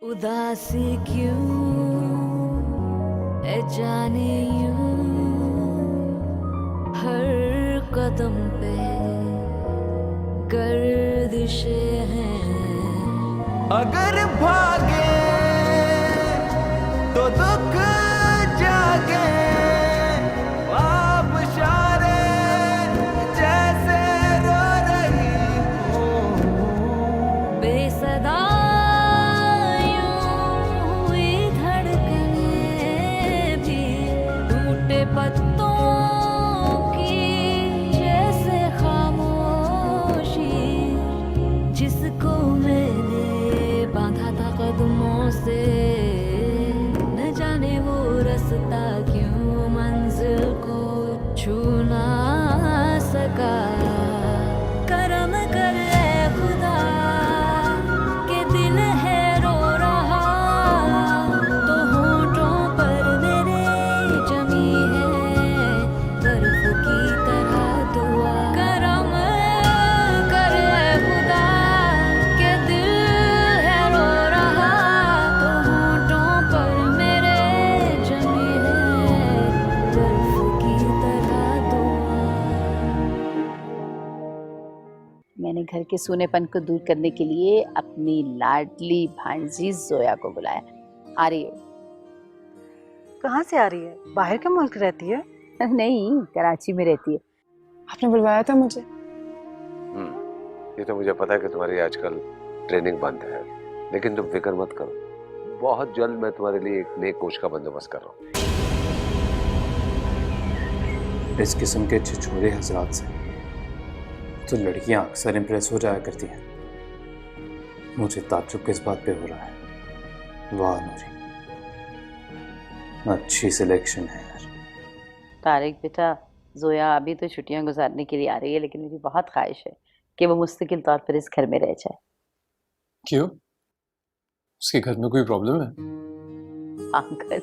उदासी क्यों है जाने यूं हर कदम पे गर्दिशें हैं। अगर भागे तो दुख जागे, आप इशारे जैसे रो रही हूँ। बेसदा यूं हुई धड़कनें भी टूटे पत्तों की जैसे खामोशी, जिसको मैंने बांधा था कदमों से, न जाने वो रास्ता क्यों मंजिल को छू ना सका। करम कर ए खुदा के दिल है रो रहा, तो होठों पर मेरे जमी है बर्फ की तरह दुआ। करम कर ए खुदा के दिल है रो रहा, तो होठों पर मेरे जमी है बर्फ की तरह दुआ। मैंने घर के सूनेपन को दूर करने के लिए अपनी लाडली भांजी जोया को बुलाया। आ रही हो? कहाँ से आ रही है? बाहर के मुल्क रहती है? नहीं, कराची में रहती है। आपने बुलवाया था मुझे? ये तो मुझे पता है कि तुम्हारी आजकल ट्रेनिंग बंद है, लेकिन तुम फिक्र मत करो, बहुत जल्द मैं तुम्हारे लिए एक नए कोच का बंदोबस्त कर रहा हूँ। इस किस्म के छिछोरे हजरात से तो लड़कियां अक्सर इम्प्रेस हो जाया करती हैं। मुझे ताज्जुब किस बात पे हो रहा है। वाह नूरी, अच्छी सिलेक्शन है यार। तारिक बेटा, जोया अभी तो छुट्टियां गुजारने के लिए आ रही है, लेकिन मेरी बहुत ख्वाहिश है कि वो मुस्तकिल तौर पर इस घर में रह जाए। क्यों? उसके घर में कोई प्रॉब्लम है? अंकल,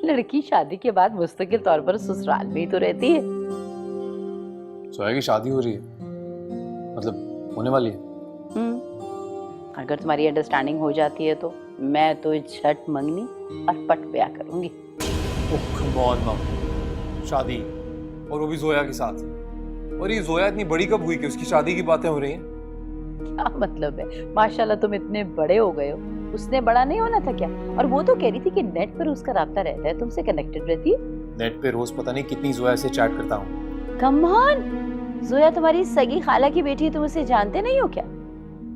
लड़की शादी के बाद मुस्तकिल तौर पर ससुराल में ही तो रहती है। जोया की शादी हो रही है, मतलब होने वाली है? अगर तुम्हारी अंडरस्टैंडिंग हो जाती है तो मैं तो झट मंगनी और पट ब्याह करूंगी। ओह कम ऑन मम, शादी और वो भी जोया के साथ। और ये जोया इतनी बड़ी कब हुई कि उसकी शादी की बातें हो रही हैं? क्या मतलब है? माशाल्लाह तुम इतने बड़े हो गए हो, उसने बड़ा नहीं होना था क्या? और वो तो कह रही थी कि नेट पर उसका राब्ता रहता है, तुमसे कनेक्टेड रहती है। नेट पे रोज पता नहीं कितनी जोया से चैट करता हूँ। कम ऑन, जोया तुम्हारी सगी खाला की बेटी है, तुम उसे जानते नहीं हो क्या?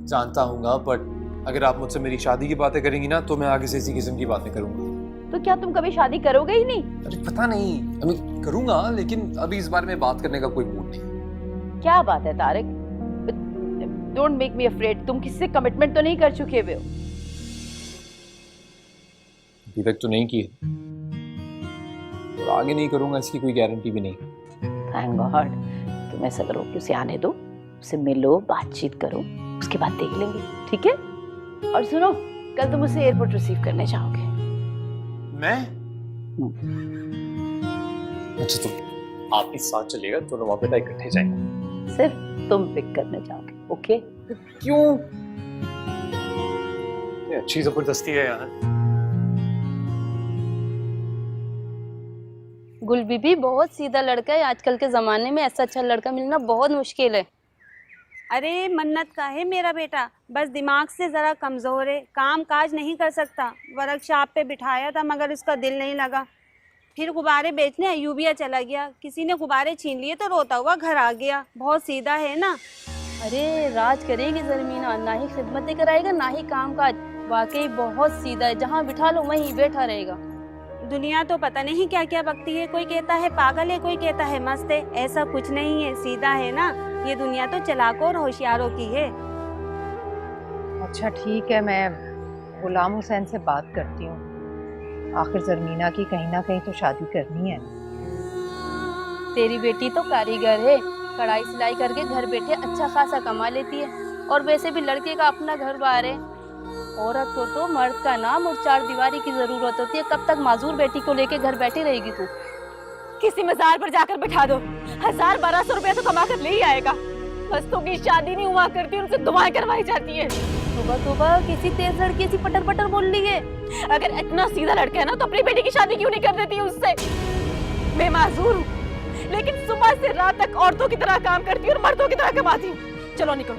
जानता हूँगा, बट अगर आप मुझसे मेरी शादी की बातें करेंगी ना तो मैं आगे से इसी किस्म की बातें करूंगा। तो क्या तुम कभी शादी करोगे ही नहीं? अरे पता नहीं, मैं करूंगा, लेकिन अभी इस बारे में बात करने का कोई मूड नहीं। क्या बात है Tariq, don't make me afraid. तुम किससे कमिटमेंट तो नहीं कर चुके हुए हो? अभी तक तो नहीं की है, और आगे नहीं करूंगा इसकी कोई गारंटी भी नहीं। Thank God. तुम ऐसा करो कि उसे आने दो, उसे मिलो, बातचीत करो, उसके बाद देख लेंगे, ठीक है? और सुनो, कल तुम उसे एयरपोर्ट रिसीव करने जाओगे। मैं? अच्छा, तो आप ही साथ चलिएगा, दोनों वहां पे इकट्ठे जाएंगे। सिर्फ तुम पिक करने जाओगे, ओके? क्यों? ये अच्छी जबरदस्ती है यार। गुल बीबी बहुत सीधा लड़का है, आजकल के ज़माने में ऐसा अच्छा लड़का मिलना बहुत मुश्किल है। अरे मन्नत का है मेरा बेटा, बस दिमाग से ज़रा कमज़ोर है, काम काज नहीं कर सकता। वर्कशॉप पे बिठाया था मगर उसका दिल नहीं लगा। फिर गुब्बारे बेचने अयूबिया चला गया, किसी ने गुब्बारे छीन लिए तो रोता हुआ घर आ गया। बहुत सीधा है ना। अरे राज करेगी ज़रमीना, ना ही खिदमतें कराएगा ना ही काम काज। वाकई बहुत सीधा है, जहाँ बिठा लो वहीं बैठा रहेगा। दुनिया तो पता नहीं क्या क्या बकती है, कोई कहता है पागल है, कोई कहता है मस्त है। ऐसा कुछ नहीं है, सीधा है ना। ये दुनिया तो चालाकों और होशियारों की है। अच्छा ठीक है, मैं गुलाम हुसैन से बात करती हूँ। आखिर ज़रमीना की कहीं ना कहीं तो शादी करनी है। तेरी बेटी तो कारीगर है, कढ़ाई सिलाई करके घर बैठे अच्छा खासा कमा लेती है। और वैसे भी लड़के का अपना घर बार है। औरत को तो मर्द का नाम और चार दीवारी की जरूरत होती है। कब तक माजूर बेटी को लेके घर बैठी रहेगी तू? किसी मजार पर जाकर बैठा दो, 1000-1200 रुपया तो कमा कर ले ही आएगा। बस्तों की शादी नहीं हुआ करती, उनसे दुआएं करवाई जाती है। तोबा तोबा, किसी तेज लड़की ऐसी पटर पटर बोल रही है। अगर इतना सीधा लड़का है ना तो अपनी बेटी की शादी क्यों नहीं कर देती उससे? मैं माजूर हूँ, लेकिन सुबह से रात तक औरतों की तरह काम करती हूँ और मर्दों की तरह कमाती हूँ। चलो निकलो,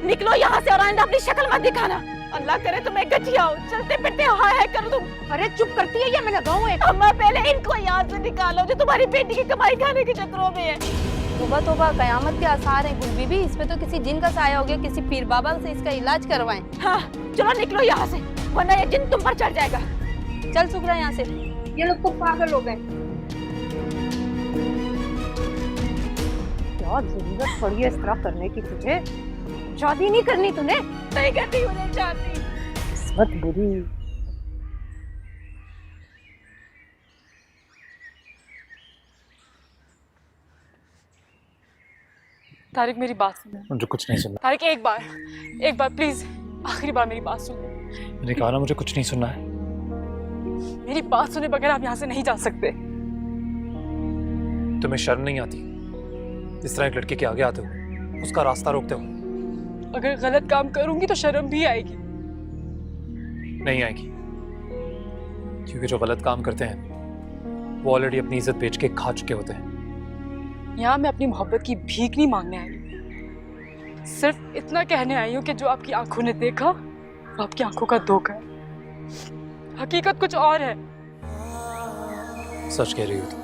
निकलो यहाँ से और आइंदा अपनी शक्ल मत दिखाना। अल्लाह करे तुम्हें गठिया हो, चलते फिरते हाय कर दूं। अरे चुप करती है या मैं लगाऊं एक? अम्मा पहले इनको यहाँ से निकालो जो तुम्हारी बेटी की कमाई खाने के चक्करों में है। तोबा तोबा, कयामत के आसार हैं गुल बीबी। इसमें तो किसी जिन का साया हो गया, किसी पीर बाबा से इसका इलाज करवाएं। हाँ चलो निकलो यहाँ से, वरना ये जिन तुम पर चढ़ जाएगा। चल सुगरा यहाँ से। ये लोग तो पागल हो गए। क्या जरूरत पड़ी है इस तरह करने की तुझे? शादी नहीं करनी तूने? नहीं करती, उन्हें चाहती। किस्मत बुरी। तारिक मेरी बात सुन। मुझे कुछ नहीं सुनना। तारिक एक बार प्लीज, आखिरी बार मेरी बात सुन। मैंने कहा ना मुझे कुछ नहीं सुनना है। मेरी बात सुने बगैर आप यहाँ से नहीं जा सकते। तुम्हें शर्म नहीं आती इस तरह एक लड़के के आगे आते हो, उसका रास्ता रोकते हो? अगर गलत काम करूंगी तो शर्म भी आएगी। नहीं आएगी, क्योंकि जो गलत काम करते हैं वो ऑलरेडी अपनी इज्जत बेच के खा चुके होते हैं। यहाँ मैं अपनी मोहब्बत की भीख नहीं मांगने आई हूँ, सिर्फ इतना कहने आई हूँ कि जो आपकी आंखों ने देखा वो आपकी आंखों का धोखा है। हकीकत कुछ और है। सच कह रही हो तुम।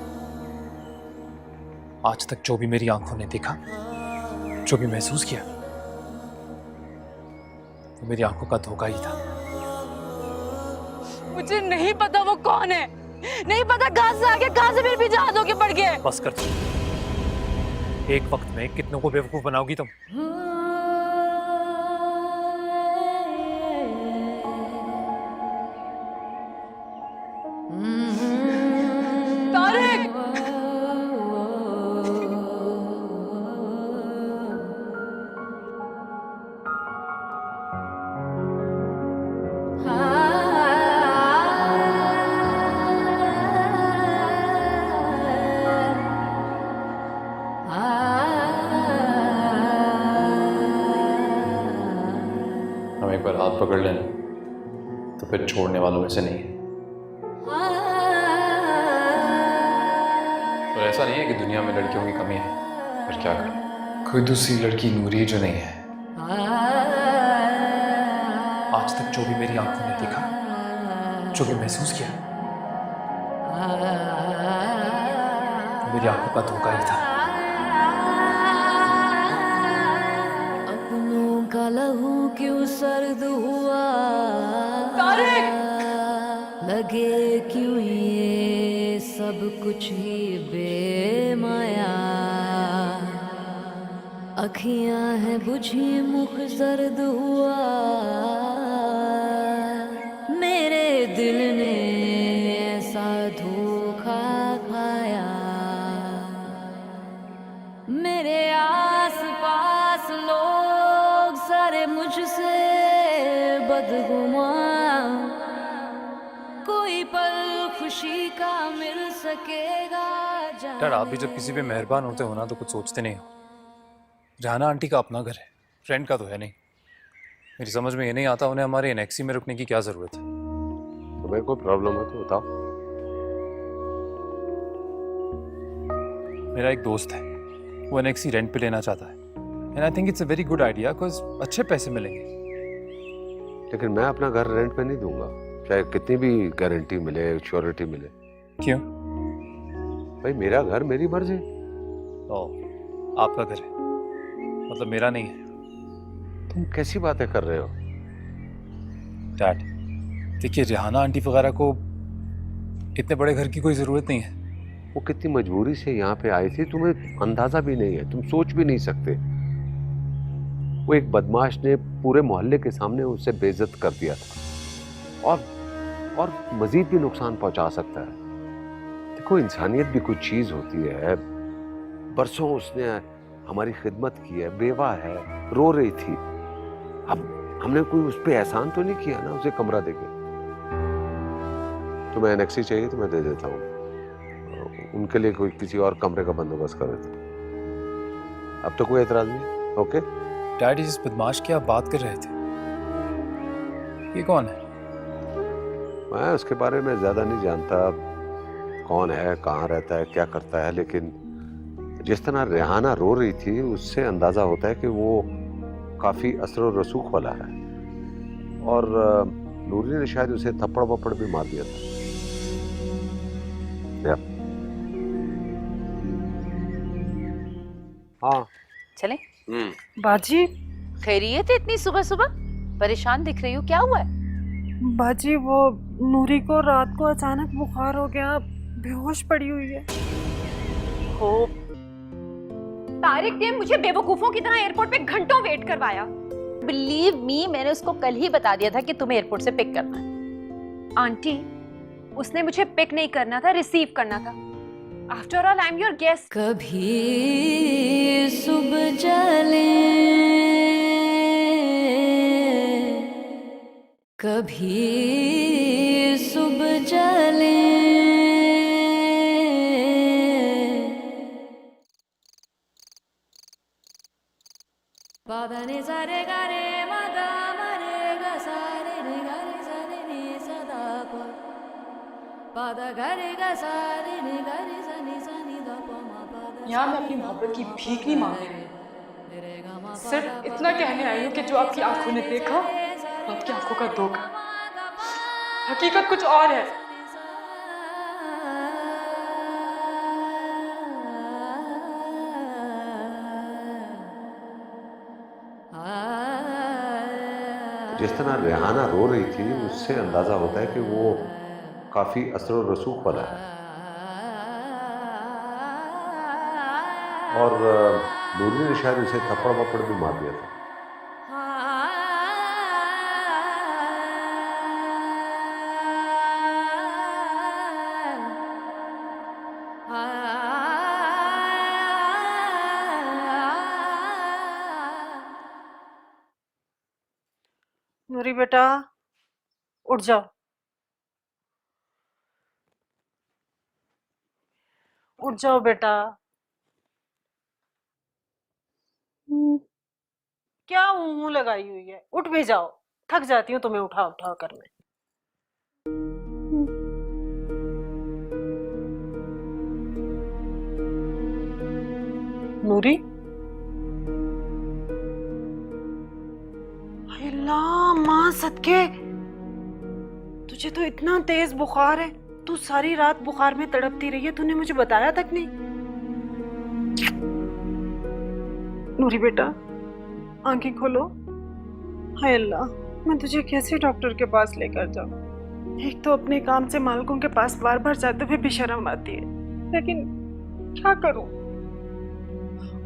आज तक जो भी मेरी आंखों ने देखा, जो भी महसूस किया, वो मेरी आंखों का धोखा ही था। मुझे नहीं पता वो कौन है, नहीं पता कहां से आके कहां से मेरे पीछे हाथ होके पड़ गए। बस कर तुम। एक वक्त में कितनों को बेवकूफ बनाओगी तुम? तारिक! हम एक बार हाथ पकड़ लें तो फिर छोड़ने वालों में से नहीं है। और ऐसा नहीं है कि दुनिया में लड़कियों की कमी है, पर क्या करें, कोई दूसरी लड़की नूरी जो नहीं है। आज तक जो भी मेरी आंखों ने देखा, जो भी महसूस किया, वो मेरी आंखों का धोखा ही था। अपनों का लहू क्यों सर्द हुआ, लगे क्यों ये सब कुछ ही बेमाया। अखियां हैं बुझी, मुख जर्द हुआ, मेरे दिल ने ऐसा धोखा खाया। मेरे आस पास लोग सारे मुझसे बदगुमान, कोई पल खुशी का मिल सकेगा। यार आप भी जब किसी पे मेहरबान होते हो ना तो कुछ सोचते नहीं हो। रिहाना आंटी का अपना घर है, फ्रेंड का तो है नहीं। मेरी समझ में ये नहीं आता उन्हें हमारे एनेक्सी में रुकने की क्या जरूरत है। तुम्हें कोई प्रॉब्लम है तो बताओ। मेरा एक दोस्त है, वो एनेक्सी रेंट पे लेना चाहता है, and I think it's a very good idea because अच्छे पैसे मिलेंगे। लेकिन मैं अपना घर रेंट पे नहीं दूंगा, चाहे कितनी भी गारंटी मिले, श्योरिटी मिले। क्यों? भाई मेरा घर मेरी मर्जी। ओह आपका घर है, मतलब मेरा नहीं है। तुम कैसी बातें कर रहे हो? डैड देखिए, रिहाना आंटी वगैरह को इतने बड़े घर की कोई ज़रूरत नहीं है। वो कितनी मजबूरी से यहाँ पे आई थी, तुम्हें अंदाजा भी नहीं है, तुम सोच भी नहीं सकते। वो एक बदमाश ने पूरे मोहल्ले के सामने उसे बेइज्जत कर दिया था, और मजीद भी नुकसान पहुंचा सकता है। देखो इंसानियत भी कुछ चीज होती है। बरसों उसने हमारी खिदमत की है, बेवा है, रो रही थी। अब हमने कोई उस पर एहसान तो नहीं किया ना उसे कमरा देके। तुम्हें एनेक्सी चाहिए तो मैं दे देता हूँ, उनके लिए कोई किसी और कमरे का बंदोबस्त कर देता हूँ। अब तो कोई एतराज नहीं। ओके डैडी जिस बदमाश की आप बात कर रहे थे ये कौन है? मैं उसके बारे में ज्यादा नहीं जानता, कौन है, कहाँ रहता है, क्या करता है, लेकिन जिस तरह रेहाना रो रही थी उससे अंदाजा होता है कि वो काफी असर और रसूख वाला है, और नूरी ने शायद उसे थप्पड़ वप्पड़ भी मार दिया था। हाँ चले। बाजी, खैरियत है इतनी सुबह सुबह? परेशान दिख रही हो, क्या हुआ है? बाजी वो नूरी को रात को अचानक बुखार हो गया, बेहोश पड़ी हुई है। हो तारिक ने मुझे बेवकूफों की तरह एयरपोर्ट पे घंटों वेट करवाया। बिलीव मी, मैंने उसको कल ही बता दिया था कि तुम्हें एयरपोर्ट से पिक करना है। आंटी, उसने मुझे पिक नहीं करना था, रिसीव करना था। After all I am your guest. कभी सुबह चले, कभी सुबह चले, पादाने सारे गारे मगा मरे गा सारे ने गारे सारे ने सदा पर पादा गारे गा सारे ने गारे सनी सनी दा पमा पादा। यहाँ मैं अपनी मोहब्बत की भीख नहीं मांग रही, सिर्फ इतना कहने आई हूँ कि जो आपकी आंखों ने देखा वो आपकी आंखों का धोखा, हकीकत कुछ और है। जिस तरह रेहाना रो रही थी उससे अंदाजा होता है कि वो काफी असर और रसूख वाला है, और नूरी ने शायद उसे थप्पड़ वप्पड़ भी मार दिया था। नूरी बेटा, उठ जाओ, उठ जाओ बेटा। क्या मुंह लगाई हुई है? उठ भी जाओ, थक जाती हूँ तुम्हें उठा उठा कर मैं। नूरी, अल्लाह माँ सदके, तुझे तो इतना तेज बुखार है, तू सारी रात बुखार में तड़पती रही है, तूने मुझे बताया तक नहीं। नूरी बेटा, आंखें खोलो। हाय अल्लाह, मैं तुझे कैसे डॉक्टर के पास लेकर जाऊं? एक तो अपने काम से मालकों के पास बार बार जाते हुए भी शर्म आती है, लेकिन क्या करूं?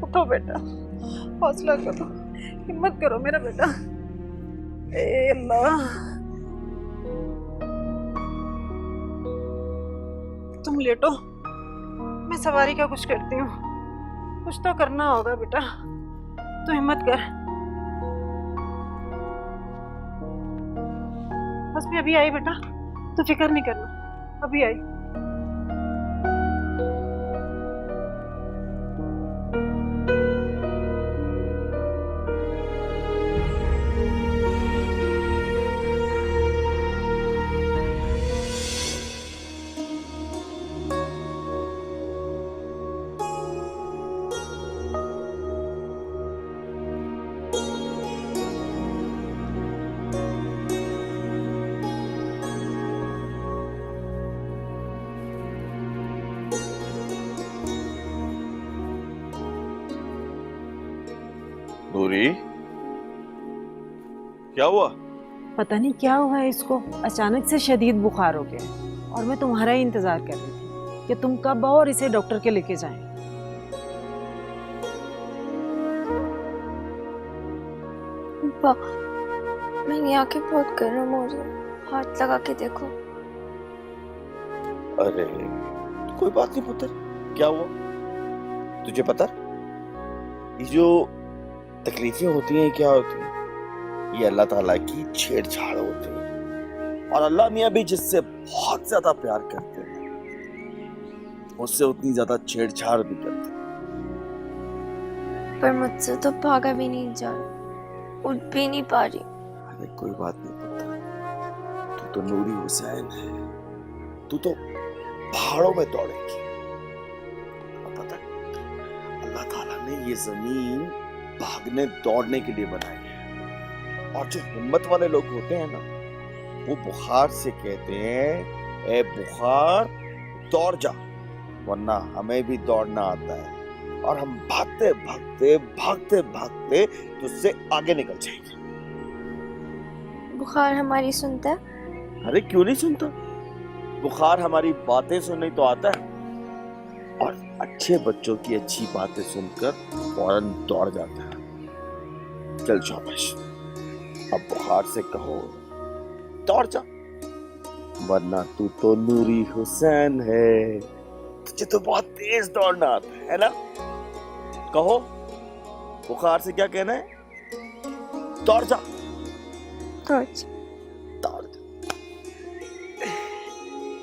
उठो बेटा, हौसला करो, हिम्मत करो मेरा बेटा। ए अल्लाह, तुम लेटो, मैं सवारी का कुछ करती हूँ। कुछ तो करना होगा बेटा, तू हिम्मत कर। बस मैं अभी आई बेटा, तू फिक्र नहीं करना, अभी आई। नूरी, क्या हुआ? पता नहीं क्या हुआ है इसको, अचानक से शदीद बुखार हो गया और मैं तुम्हारा ही इंतजार कर रही थी कि तुम कब आओ और इसे डॉक्टर के लेके जाएं। मेरी आंखें बहुत गर्म हो रही, हाथ लगा के देखो। अरे कोई बात नहीं पुत्र, क्या हुआ? तुझे पता ये जो तकलीफें होती हैं क्या होती हैं? ये अल्लाह ताला की छेड़छाड़ होती है, और अल्लाह मियाँ भी जिससे बहुत ज्यादा प्यार करते हैं उससे उतनी ज्यादा छेड़छाड़ भी करते हैं। पर मुझसे तो भागा भी नहीं जा रही, उठ भी नहीं पा रही। अरे कोई बात नहीं पुत्र, तो नूरी हुसैन है, तू तो पहाड़ों में दौड़ेगी। अब पता है, अल्लाह ताला ने ये जमीन भागने दौड़ने के लिए बनाई है, और जो हिम्मत वाले लोग होते हैं ना, वो बुखार से कहते हैं, ए बुखार दौड़ जा, वरना हमें भी दौड़ना आता है और हम भागते भागते भागते भागते तुझसे आगे निकल जाएंगे। बुखार हमारी सुनता है? अरे क्यों नहीं सुनता, बुखार हमारी बातें सुनने तो आता है, और अच्छे बच्चों की अच्छी बातें सुनकर फौरन दौड़ जाता है। चल शाबाश, अब बुखार से कहो दौड़ जा, वरना तू तो नूरी हुसैन है, तुझे तो बहुत तेज दौड़ना आता है ना। कहो बुखार से क्या कहना है, दौड़ जा। दौड़ जा।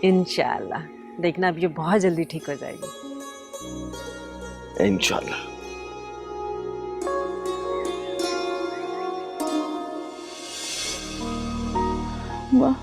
इंशाल्लाह, देखना अब ये बहुत जल्दी ठीक हो जाएगी। इंशाल्लाह। वाह,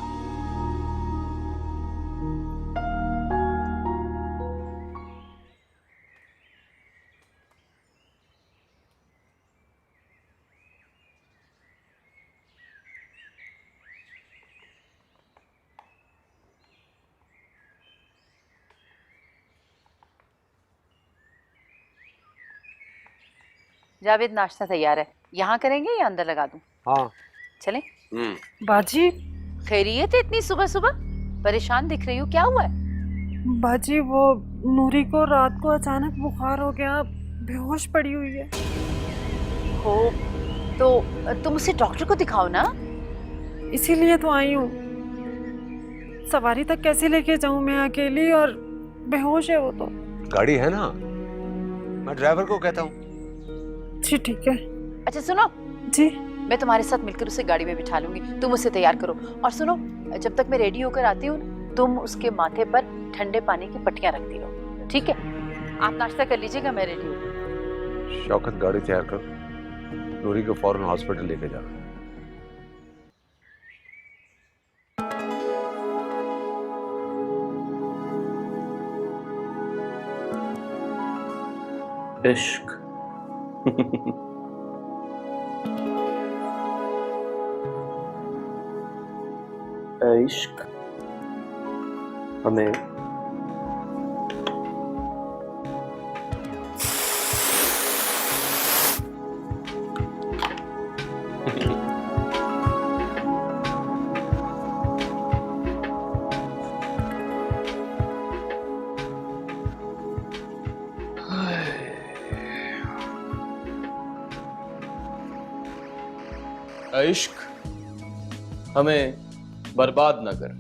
जावेद, नाश्ता तैयार है, यहाँ करेंगे या अंदर लगा दूं? हाँ चलें? बाजी, खैरियत है इतनी सुबह सुबह? परेशान दिख रही हो, क्या हुआ है? बाजी वो नूरी को रात को अचानक बुखार हो गया, बेहोश पड़ी हुई है। हो तो तुम उसे डॉक्टर को दिखाओ ना। इसीलिए तो आई हूँ। सवारी तक कैसे लेके जाऊँ मैं अकेली, और बेहोश है वो तो। गाड़ी है ना, मैं ड्राइवर को कहता हूँ। जी ठीक है। अच्छा सुनो जी, मैं तुम्हारे साथ मिलकर उसे गाड़ी में बिठा लूंगी, तुम उसे तैयार करो। और सुनो, जब तक मैं रेडी होकर आती हूँ तुम उसके माथे पर ठंडे पानी की पट्टियां रखती रहो, ठीक है? आप नाश्ता कर लीजिएगा, मैं रेडी हूँ। शौकत, गाड़ी तैयार कर, नूरी को फौरन हॉस्पिटल लेके जा। इश्क इश्क हमें इश्क हमें बर्बाद न कर।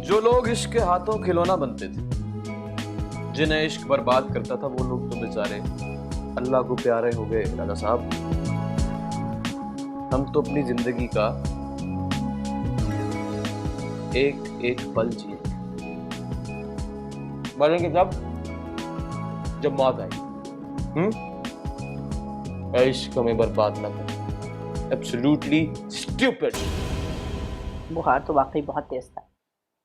जो लोग इश्क के हाथों खिलौना बनते थे, जिन्हें इश्क बर्बाद करता था, वो लोग तो बेचारे अल्लाह को प्यारे हो गए। राजा साहब, हम तो अपनी जिंदगी का एक एक पल जिए, मरेंगे जब मौत आएगी। इश्क हमें बर्बाद ना कर। Absolutely stupid. बुखार तो वाकई बहुत तेज था,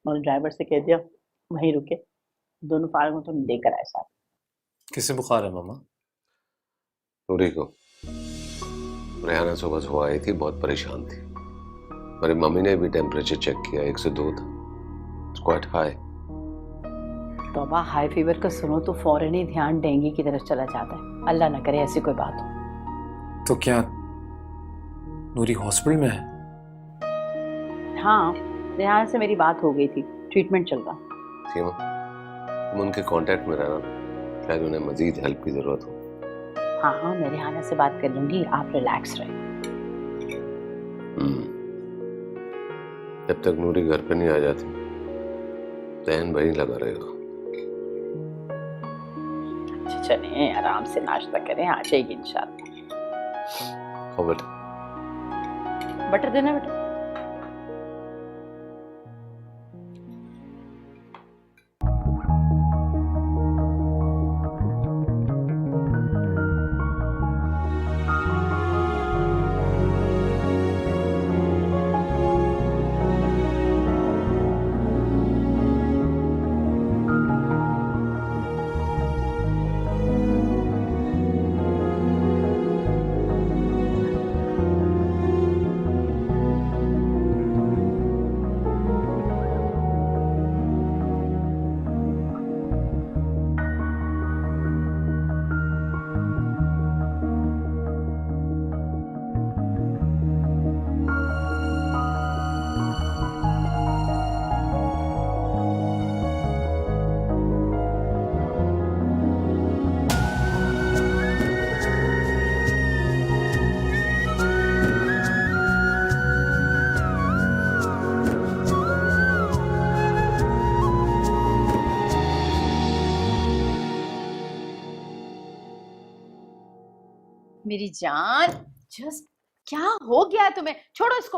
और ड्राइवर से कह दिया वहीं रुके, दोनों फार्गों तो लेकर आए साथ। किसे बुखार है मामा? नूरी को। रेहाना सुबह सुबह आई थी, बहुत परेशान थी। मेरी मम्मी ने भी टेम्परेचर चेक किया, 102 था। It's quite high. तौबा, हाई फीवर का सुनो तो फौरन ही ध्यान डेंगू की तरफ चला जाता है। अल्लाह ना करे ऐसी कोई बात हो। तो क्या नूरी हॉस्पिटल में है? हाँ, रेहाना से मेरी बात हो गई थी, ट्रीटमेंट चल रहा। सीमा, तुम उनके कांटेक्ट में रहना, शायद उन्हें मजीद हेल्प की जरूरत हो। हाँ हाँ, मैं रेहाना से बात कर लूंगी, आप रिलैक्स रहे। जब तक नूरी घर पे नहीं आ जाती, ध्यान वहीं लगा रहेगा। चलें, आराम से नाश्ता करें, आ जाएगी इंशाल्लाह। बेटा, बटर देना बेटा। जान, जस्ट क्या हो गया तुम्हें? छोड़ो इसको,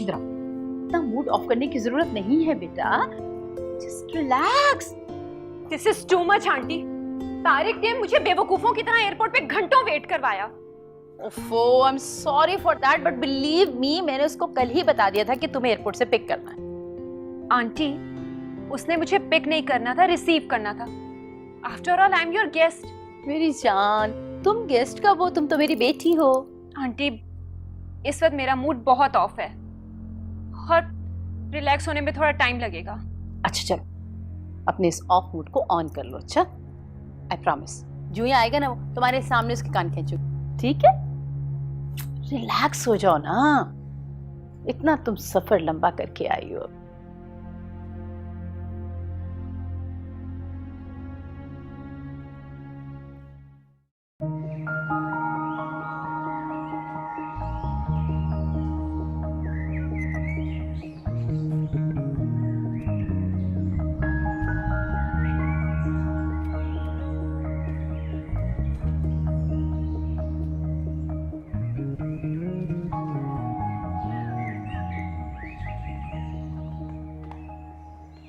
इधर आओ। इतना मूड ऑफ करने की जरूरत नहीं है बेटा, just relax. This is too much aunty. Tariq ने मुझे बेवकूफों की तरह एयरपोर्ट पे घंटों वेट करवाया। ओफो, I am sorry for that, but believe me, मैंने उसको कल ही बता दिया था कि तुम्हें एयरपोर्ट से पिक करना है। आंटी, उसने मुझे पिक नहीं करना था, रिसीव करना था। After all I am your guest. मेरी जान, तुम गेस्ट का वो, तुम तो मेरी बेटी हो। आंटी, इस वक्त मेरा मूड बहुत ऑफ है और रिलैक्स होने में थोड़ा टाइम लगेगा। अच्छा चलो, अपने इस ऑफ मूड को ऑन कर लो। अच्छा, आई प्रॉमिस, जो ही आएगा ना वो तुम्हारे सामने उसके कान खींचो, ठीक है? रिलैक्स हो जाओ ना, इतना तुम सफर लंबा करके आई हो।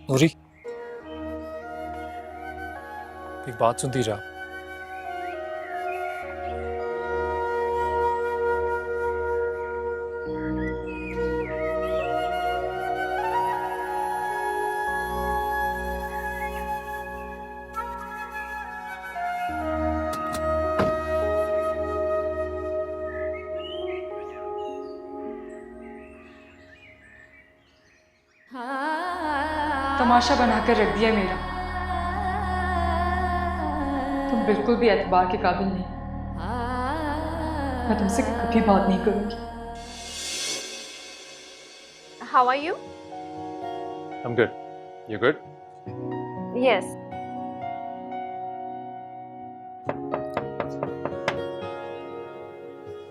नूरी, एक बात सुनती जा। तमाशा बनाकर रख दिया मेरा। तुम बिल्कुल भी एतबार के काबिल नहीं। मैं तुमसे कभी बात नहीं करूंगी। How are you? I'm good. You good? Yes.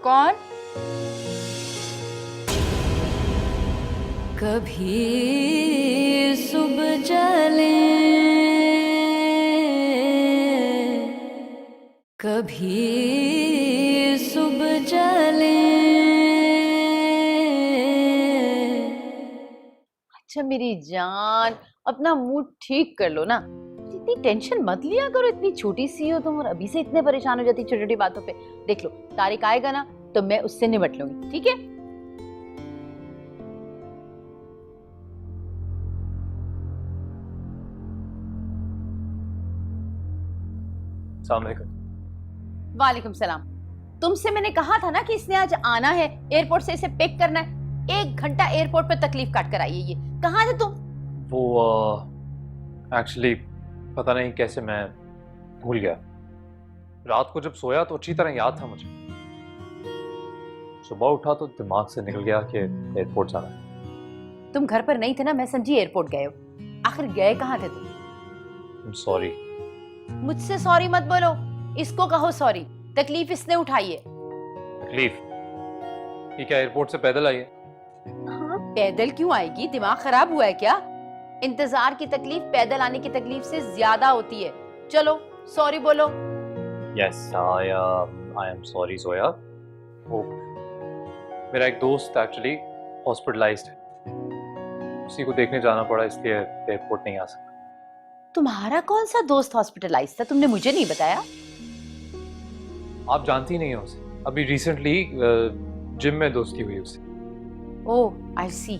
कौन? कभी सुबह चले, कभी सुबह चले। अच्छा मेरी जान, अपना मूड ठीक कर लो ना, इतनी टेंशन मत लिया करो। इतनी छोटी सी हो तुम और अभी से इतने परेशान हो जाती छोटी छोटी बातों पे। देख लो, तारिक आएगा ना तो मैं उससे निपट लूंगी, ठीक है? वालेकुम सलाम। तुमसे मैंने कहा था ना कि इसने आज आना है, एयरपोर्ट से इसे पिक करना है। 1 घंटा एयरपोर्ट पे तकलीफ काट कर आई है ये। कहाँ थे तुम? वो एक्चुअली पता नहीं कैसे मैं भूल गया। रात को जब सोया तो अच्छी तरह याद था मुझे, सुबह उठा तो दिमाग से निकल गया कि एयरपोर्ट जाना है। तुम घर पर नहीं थे ना, मैं समझी एयरपोर्ट गए हो। आखिर गए कहाँ थे तुम? I'm sorry। मुझसे सॉरी मत बोलो, इसको कहो सॉरी। तकलीफ इसने उठाई है। तकलीफ? ये क्या एयरपोर्ट से पैदल आई है? हाँ, पैदल क्यों आएगी? दिमाग खराब हुआ है क्या? इंतजार की तकलीफ पैदल आने की तकलीफ से ज्यादा होती है। चलो सॉरी बोलो। Yes, I am sorry Zoya. वो मेरा एक दोस्त एक्चुअली हॉस्पिटलाइज्ड है, उसी को देखने जाना पड़ा, इसलिए एयरपोर्ट नहीं आ सका। तुम्हारा कौन सा दोस्त हॉस्पिटलाइज्ड था? तुमने मुझे नहीं बताया। आप जानती नहीं हो उसे, अभी रिसेंटली जिम में दोस्ती हुई उससे। ओह, आई सी।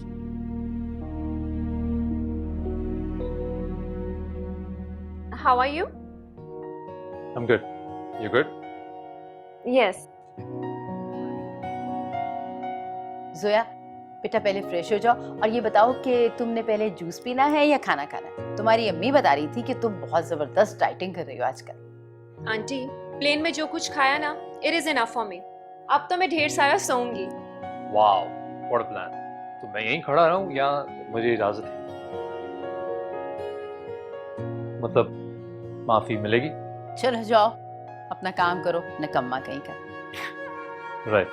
How are you? I'm good. You good? Yes. Zoya बेटा, पहले फ्रेश हो जाओ और ये बताओ कि तुमने पहले जूस पीना है या खाना खाना है? तुम्हारी अम्मी बता रही थी कि तुम बहुत जबरदस्त डाइटिंग कर रही हो आजकल। आंटी, प्लेन में जो कुछ खाया ना, it is enough for me. अब तो मैं ढेर सारा सोऊंगी। Wow, what a plan. तो मैं यहीं खड़ा रहूं या मुझे इजाजत है? मतलब माफी मिलेगी? चलो जाओ, अपना काम करो, नकम्मा कहीं का। राइट।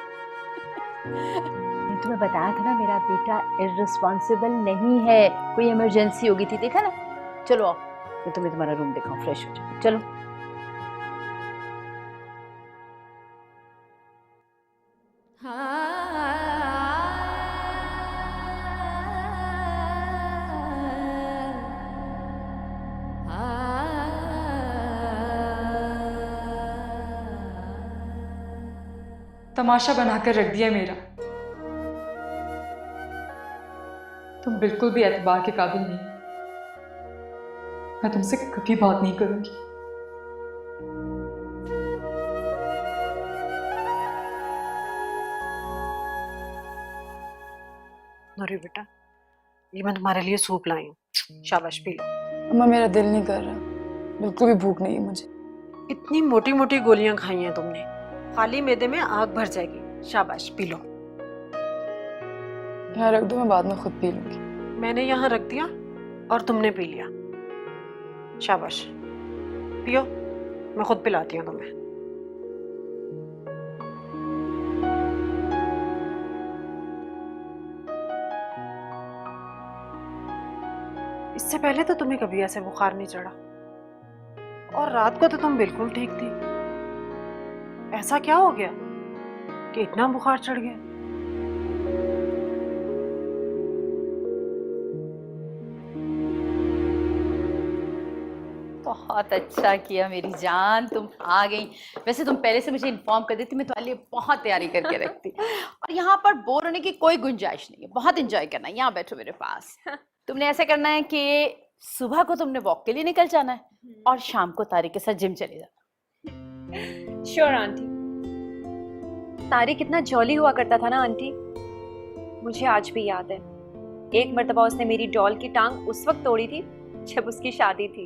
तुम्हें बताया था ना, मेरा बेटा इररिस्पॉन्सिबल नहीं है। कोई इमरजेंसी होगी थी, देखा ना? चलो आओ, मैं तुम्हें तुम्हारा रूम दिखाऊं, फ्रेश हो जाओ। चलो। तमाशा बनाकर रख दिया मेरा। तुम बिल्कुल भी एतबार के काबिल नहीं। मैं तुमसे कभी बात नहीं करूंगी। नूरी बेटा, ये मैं तुम्हारे लिए सूप लाई हूँ, शाबाश पी लो। अम्मा मेरा दिल नहीं कर रहा, बिल्कुल भी भूख नहीं है मुझे। इतनी मोटी मोटी गोलियां खाई हैं तुमने, खाली मैदे में आग भर जाएगी। शाबाश पी लो। यहाँ रख दो, मैं बाद में खुद पी लूंगी। मैंने यहाँ रख दिया और तुमने पी लिया। शाबाश पियो, मैं खुद पिलाती हूँ तुम्हें। इससे पहले तो तुम्हें कभी ऐसे बुखार नहीं चढ़ा, और रात को तो तुम बिल्कुल ठीक थी। ऐसा क्या हो गया कि इतना बुखार चढ़ गया? बहुत अच्छा किया मेरी जान, तुम आ गई। वैसे तुम पहले से मुझे इन्फॉर्म कर देती, मैं तुम्हारे लिए बहुत तैयारी करके रखती। और यहाँ पर बोर होने की कोई गुंजाइश नहीं है, बहुत एंजॉय करना है। यहाँ बैठो मेरे पास। तुमने ऐसा करना है कि सुबह को तुमने वॉक के लिए निकल जाना है और शाम को तारिक के साथ जिम चले जाना। Sure aunty. तारिक कितना जॉली हुआ करता था ना आंटी, मुझे आज भी याद है। एक मर्तबा उसने मेरी डॉल की टांग उस वक्त तोड़ी थी जब उसकी शादी थी।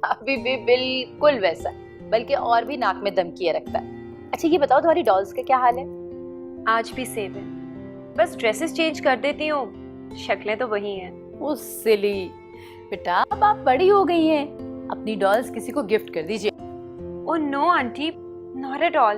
अभी भी बिल्कुल वैसा, बल्कि और भी नाक में दम किए रखता है। अच्छा ये बताओ, तुम्हारी डॉल्स का क्या हाल है? आज भी सेव है, बस ड्रेसेस चेंज कर देती हूँ, शक्लें तो वही हैं। ओ सिली बेटा, अब आप बड़ी हो गई हैं, अपनी डॉल्स किसी को गिफ्ट कर दीजिए। Oh no aunty, not at all.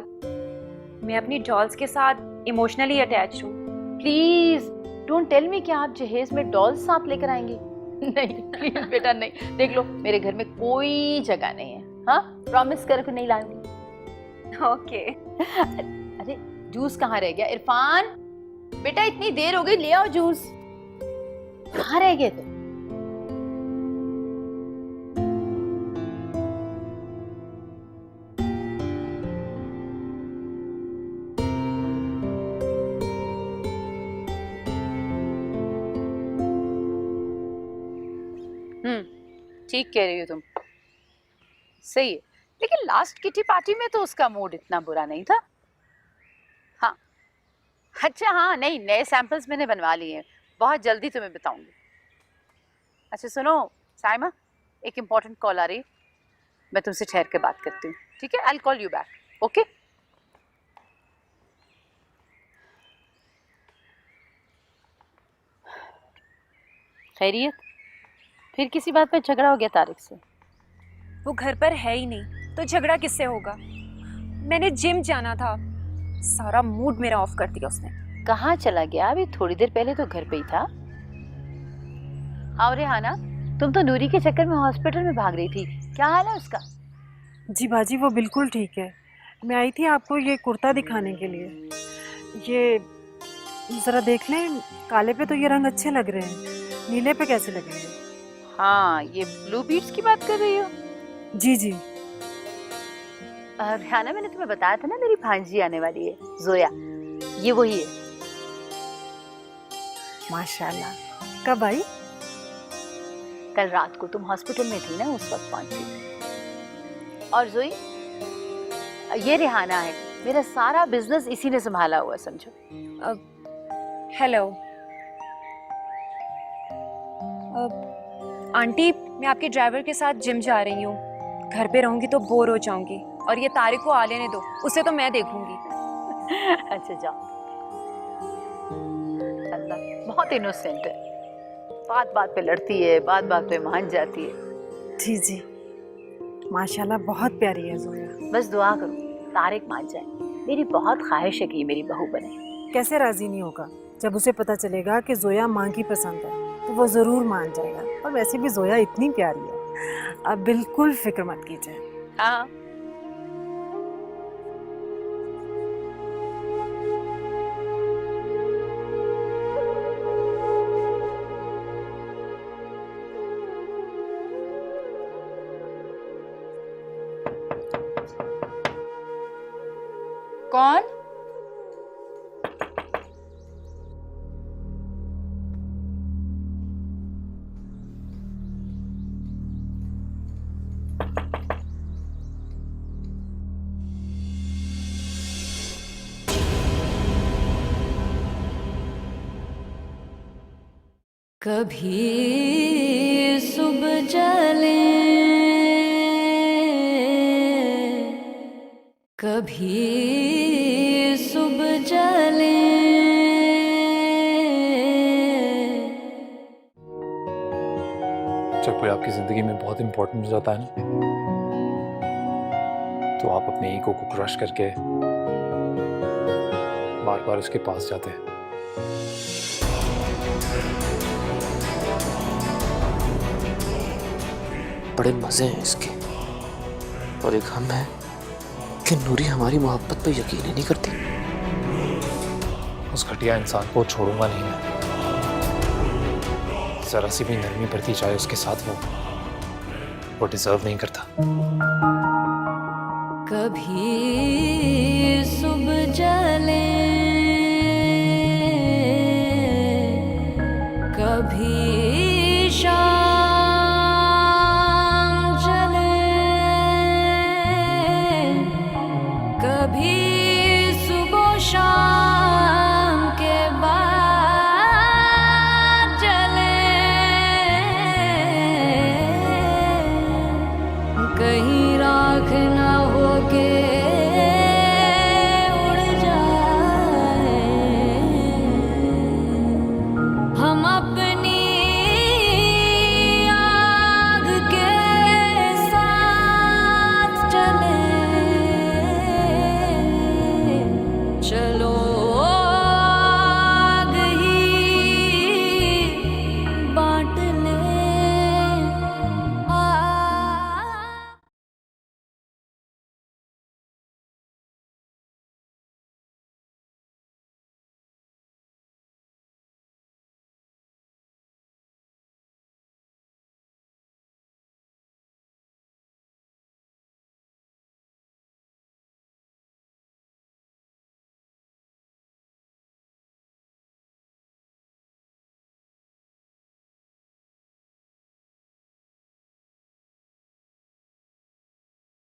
मैं अपनी डॉल्स के साथ इमोशनली अटैच हूँ। प्लीज डोंट टेल मी कि आप जहेज में डॉल्स साथ लेकर आएंगी। नहीं प्लीज बेटा नहीं। देख लो मेरे घर में कोई जगह नहीं है। हाँ प्रॉमिस कर के नहीं लाऊंगी। ओके। अरे जूस कहाँ रह गया? इरफान बेटा इतनी देर हो गई, ले आओ जूस। कहाँ रह गए थे? ठीक कह रही हो तुम, सही है। लेकिन लास्ट किटी पार्टी में तो उसका मूड इतना बुरा नहीं था। हाँ अच्छा, हाँ नहीं, नए सैंपल्स मैंने बनवा लिए हैं, बहुत जल्दी तुम्हें बताऊंगी। अच्छा सुनो साइमा, एक इम्पोर्टेंट कॉल आ रही है, मैं तुमसे ठहर के बात करती हूँ, ठीक है? I will call you back, okay? खैरियत? फिर किसी बात पे झगड़ा हो गया तारिक से? वो घर पर है ही नहीं तो झगड़ा किससे होगा? मैंने जिम जाना था, सारा मूड मेरा ऑफ कर दिया उसने। कहाँ चला गया? अभी थोड़ी देर पहले तो घर पे ही था। और रेहाना, तुम तो नूरी के चक्कर में हॉस्पिटल में भाग रही थी, क्या हाल है उसका? जी बाजी वो बिल्कुल ठीक है। मैं आई थी आपको ये कुर्ता दिखाने के लिए। ये जरा देख लें, काले पे तो ये रंग अच्छे लग रहे हैं, नीले पे कैसे लगेंगे? हाँ ये ब्लू बीट्स की बात कर रही हो? जी जी। रेहाना मैंने तुम्हें बताया था ना मेरी भांजी आने वाली है, जोया, ये वही है। माशाल्लाह। कब आई? कल रात को तुम हॉस्पिटल में थी ना, उस वक्त पहुंची। और जोई, ये रेहाना है, मेरा सारा बिजनेस इसी ने संभाला हुआ समझो। हेलो आंटी, मैं आपके ड्राइवर के साथ जिम जा रही हूँ। घर पे रहूंगी तो बोर हो जाऊंगी, और ये तारिक को आ लेने दो, उसे तो मैं देखूंगी। अच्छा जाओ। अल्लाह बहुत इनोसेंट है, बात बात पे लड़ती है, बात बात पे मान जाती है। जी जी माशाल्लाह बहुत प्यारी है जोया। बस दुआ करो तारिक मान जाए, मेरी बहुत ख्वाहिश है कि मेरी बहू बने। कैसे राजी नहीं होगा? जब उसे पता चलेगा कि जोया माँ की पसंद है तो वो जरूर मान जाएगा। और वैसे भी जोया इतनी प्यारी है, आप बिल्कुल फिक्र मत कीजिए। हाँ कौन? कभी सुबह जले, कभी सुबह जले। जब कोई आपकी जिंदगी में बहुत इंपॉर्टेंट हो जाता है ना, तो आप अपने ईगो को क्रश करके बार बार उसके पास जाते हैं। बड़े मजे हैं इसके, और एक हम है कि नूरी हमारी मोहब्बत पे यकीन ही नहीं करती। उस घटिया इंसान को छोड़ूंगा नहीं मैं। जरा सी भी नरमी बरती जाए उसके साथ, वो डिजर्व नहीं करता। कभी सुबह जले, कभी